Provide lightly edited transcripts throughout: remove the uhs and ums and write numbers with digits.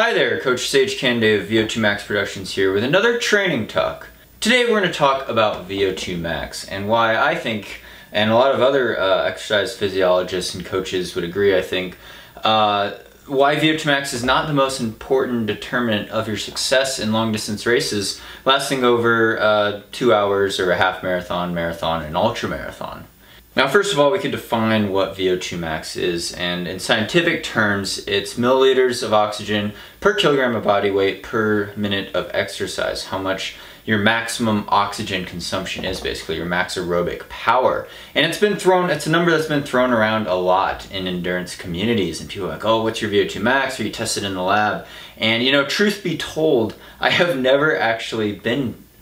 Hi there, Coach Sage Canday of VO2MAX Productions here with another training talk. Today we're going to talk about VO2MAX and why I think, and a lot of other exercise physiologists and coaches would agree, I think, why VO2MAX is not the most important determinant of your success in long distance races lasting over 2 hours or a half marathon, marathon, and ultra marathon. Now, first of all, we can define what VO2max is, and in scientific terms, it's milliliters of oxygen per kilogram of body weight per minute of exercise. How much your maximum oxygen consumption is, basically your max aerobic power. And it's a number that's been thrown around a lot in endurance communities, and people are like, oh, what's your VO2max? Are you tested in the lab? And you know, truth be told, I have never actually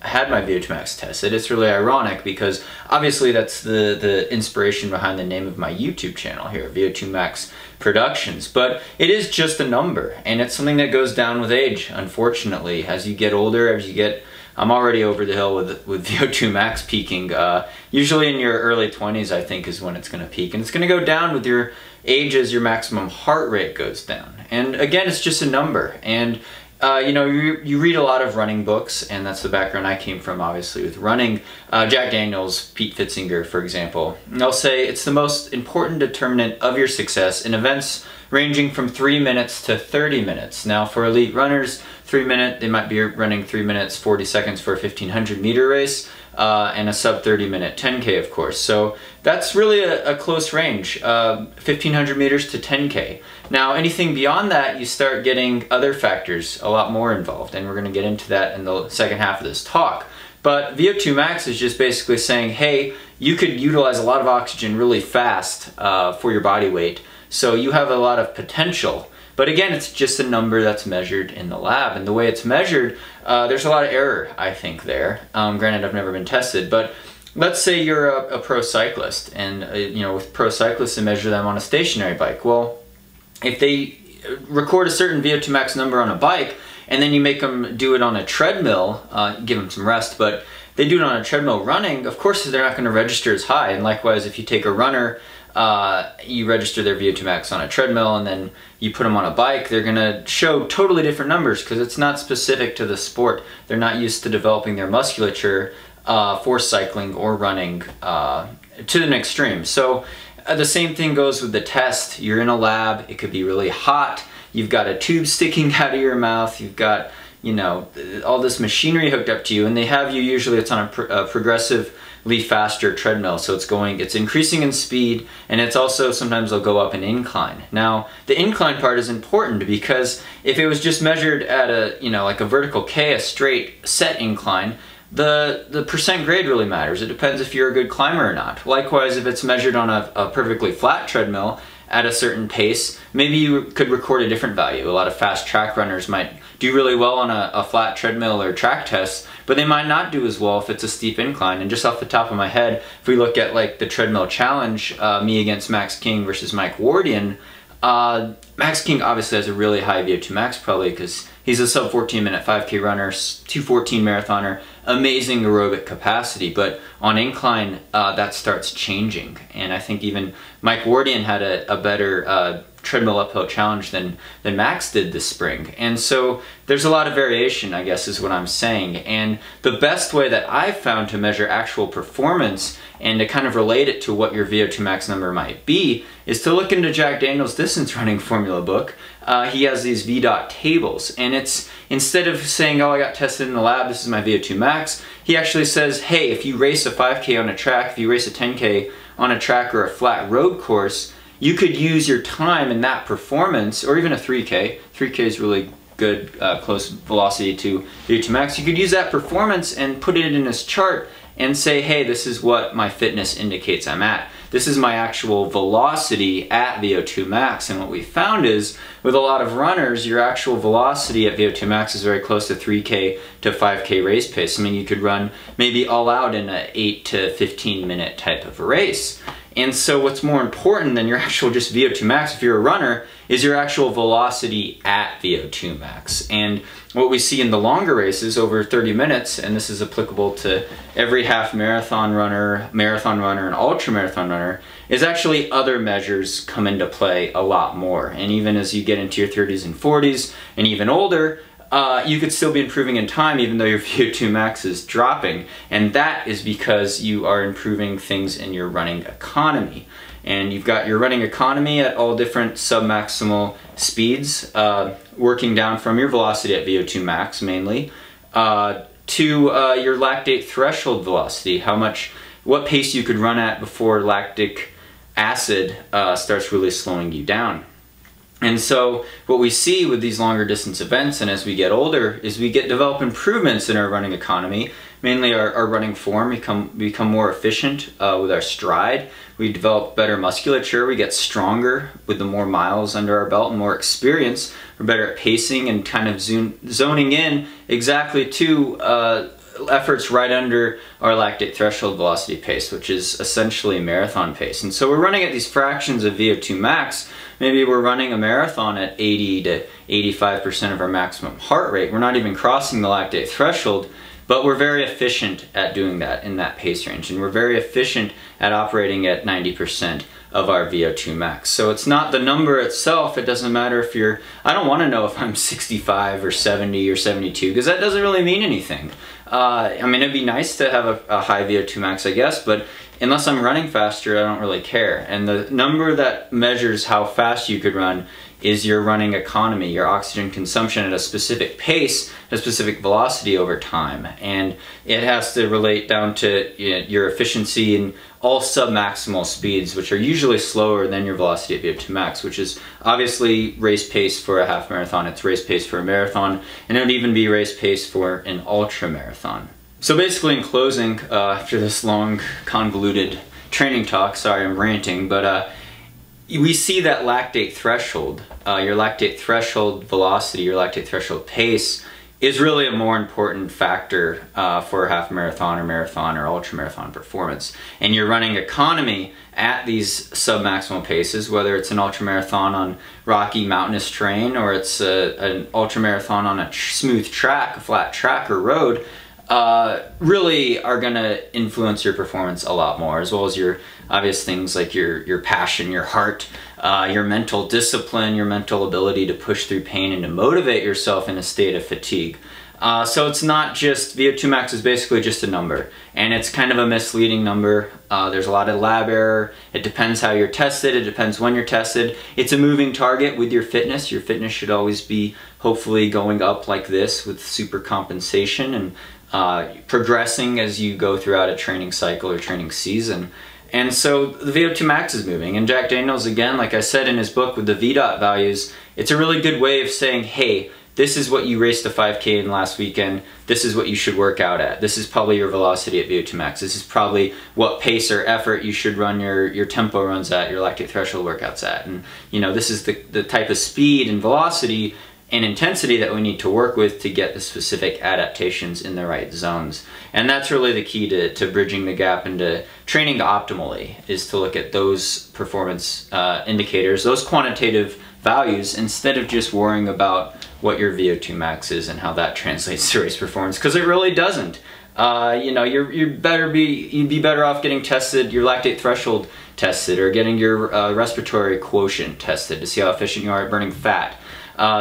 had my VO2max tested. It's really ironic because obviously that's the inspiration behind the name of my YouTube channel here, VO2MAX Productions. But it is just a number, and it's something that goes down with age, unfortunately. As you get older, I'm already over the hill with VO2max peaking. Usually in your early 20s, I think, is when it's going to peak. And it's going to go down with your age as your maximum heart rate goes down. And again, it's just a number. And you know, you read a lot of running books, and that's the background I came from, obviously, with running. Jack Daniels, Pete Fitzinger, for example. And they'll say it's the most important determinant of your success in events ranging from 3 minutes to 30 minutes. Now, for elite runners, 3 minute, they might be running 3 minutes, 40 seconds for a 1500 meter race, and a sub 30 minute 10K, of course. So that's really a close range, 1500 meters to 10K. Now, anything beyond that, you start getting other factors a lot more involved, and we're going to get into that in the second half of this talk. But VO2max is just basically saying, hey, you could utilize a lot of oxygen really fast for your body weight, so you have a lot of potential. But again, it's just a number that's measured in the lab, and the way it's measured, there's a lot of error, I think, there. Granted, I've never been tested, but let's say you're a pro cyclist, and you know, with pro cyclists, they measure them on a stationary bike. Well, if they record a certain VO2max number on a bike, and then you make them do it on a treadmill, give them some rest, but they do it on a treadmill running, of course they're not going to register as high. And likewise, if you take a runner, you register their VO2max on a treadmill, and then you put them on a bike, they're going to show totally different numbers because it's not specific to the sport. They're not used to developing their musculature for cycling or running to an extreme. So the same thing goes with the test. You're in a lab, it could be really hot, you've got a tube sticking out of your mouth, you've got, you know, all this machinery hooked up to you, and they have you, usually it's on a progressively faster treadmill, so it's increasing in speed, and it's also, sometimes they'll go up an incline. Now, the incline part is important because if it was just measured at a, you know, like a vertical K, a straight set incline, the percent grade really matters. It depends if you're a good climber or not. Likewise, if it's measured on a perfectly flat treadmill at a certain pace, maybe you could record a different value. A lot of fast track runners might do really well on a flat treadmill or track test, but they might not do as well if it's a steep incline. And just off the top of my head, if we look at like the treadmill challenge, me against Max King versus Mike Wardian, Max King obviously has a really high VO2max, probably because he's a sub 14 minute 5K runner, 2:14 marathoner, amazing aerobic capacity, but on incline that starts changing. And I think even Mike Wardian had a better treadmill uphill challenge than Max did this spring. And so there's a lot of variation, I guess, is what I'm saying. And the best way that I've found to measure actual performance and to kind of relate it to what your VO2max number might be is to look into Jack Daniels' distance running formula book. He has these VDOT tables, and it's, instead of saying, oh, I got tested in the lab, this is my VO2max, he actually says, hey, if you race a 5K on a track, if you race a 10K on a track or a flat road course, you could use your time in that performance, or even a 3K. 3K is really good, close velocity to VO2max. You could use that performance and put it in this chart and say, hey, this is what my fitness indicates I'm at. This is my actual velocity at VO2max. And what we found is, with a lot of runners, your actual velocity at VO2max is very close to 3K to 5K race pace. I mean, you could run maybe all out in an 8 to 15 minute type of a race. And so what's more important than your actual just VO2max, if you're a runner, is your actual velocity at VO2max. And what we see in the longer races over 30 minutes, and this is applicable to every half marathon runner, and ultra marathon runner, is actually other measures come into play a lot more. And even as you get into your 30s and 40s and even older, you could still be improving in time even though your VO2 max is dropping. And that is because you are improving things in your running economy. And you've got your running economy at all different submaximal speeds, working down from your velocity at VO2 max mainly, to your lactate threshold velocity, what pace you could run at before lactic acid starts really slowing you down. And so what we see with these longer distance events and as we get older is we develop improvements in our running economy, mainly our running form, become more efficient with our stride. We develop better musculature, we get stronger with the more miles under our belt and more experience. We're better at pacing and kind of zoning in exactly to efforts right under our lactate threshold velocity pace, which is essentially marathon pace. And so we're running at these fractions of VO2 max. Maybe we're running a marathon at 80 to 85% of our maximum heart rate. We're not even crossing the lactate threshold, but we're very efficient at doing that in that pace range. And we're very efficient at operating at 90% of our VO2 max. So it's not the number itself. It doesn't matter if I don't want to know if I'm 65 or 70 or 72, because that doesn't really mean anything. I mean, it'd be nice to have a high VO2 max, I guess, but unless I'm running faster, I don't really care. And the number that measures how fast you could run is your running economy, your oxygen consumption at a specific pace, a specific velocity over time. And it has to relate down to your efficiency in all submaximal speeds, which are usually slower than your velocity at VO2 max, which is obviously race pace for a half marathon, it's race pace for a marathon, and it would even be race pace for an ultra marathon. So basically in closing, after this long convoluted training talk, sorry I'm ranting, but we see that lactate threshold, your lactate threshold velocity, your lactate threshold pace is really a more important factor for half marathon or ultra marathon performance. And your running economy at these submaximal paces, whether it's an ultra marathon on rocky mountainous terrain or it's an ultra marathon on a smooth track, a flat track or road, really are going to influence your performance a lot more, as well as your obvious things like your passion, your heart, your mental discipline, your mental ability to push through pain and to motivate yourself in a state of fatigue. So it's not just, VO2 max is basically just a number, and it's kind of a misleading number. There's a lot of lab error. It depends how you're tested. It depends when you're tested. It's a moving target with your fitness. Your fitness should always be hopefully going up like this with super compensation and progressing as you go throughout a training cycle or training season. And so the VO2 max is moving, and Jack Daniels, again, like I said in his book with the VDOT values, it's a really good way of saying, hey, this is what you raced a 5K in last weekend, this is what you should work out at, this is probably your velocity at VO2 max, this is probably what pace or effort you should run your tempo runs at, your lactate threshold workouts at, and this is the type of speed and velocity and intensity that we need to work with to get the specific adaptations in the right zones. And that's really the key to bridging the gap into training optimally, is to look at those performance indicators, those quantitative values, instead of just worrying about what your VO2 max is and how that translates to race performance, because it really doesn't. You'd be better off getting tested, your lactate threshold tested, or getting your respiratory quotient tested to see how efficient you are at burning fat.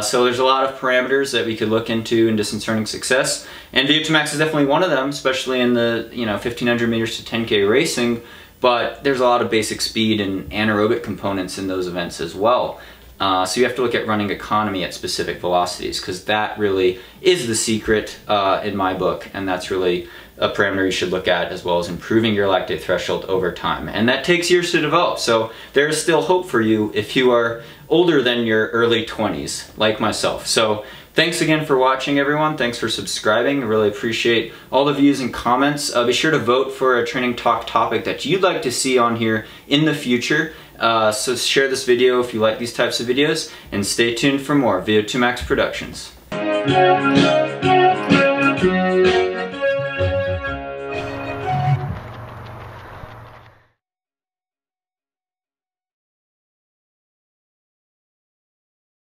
So there's a lot of parameters that we could look into in distance running success, and VO2 max is definitely one of them, especially in the 1500 meters to 10K racing, but there's a lot of basic speed and anaerobic components in those events as well. So you have to look at running economy at specific velocities, because that really is the secret in my book, and that's really a parameter you should look at, as well as improving your lactate threshold over time. And that takes years to develop, so there's still hope for you if you are older than your early 20s, like myself. So thanks again for watching, everyone. Thanks for subscribing. I really appreciate all the views and comments. Be sure to vote for a training talk topic that you'd like to see on here in the future. So share this video if you like these types of videos, and stay tuned for more VO2 Max Productions.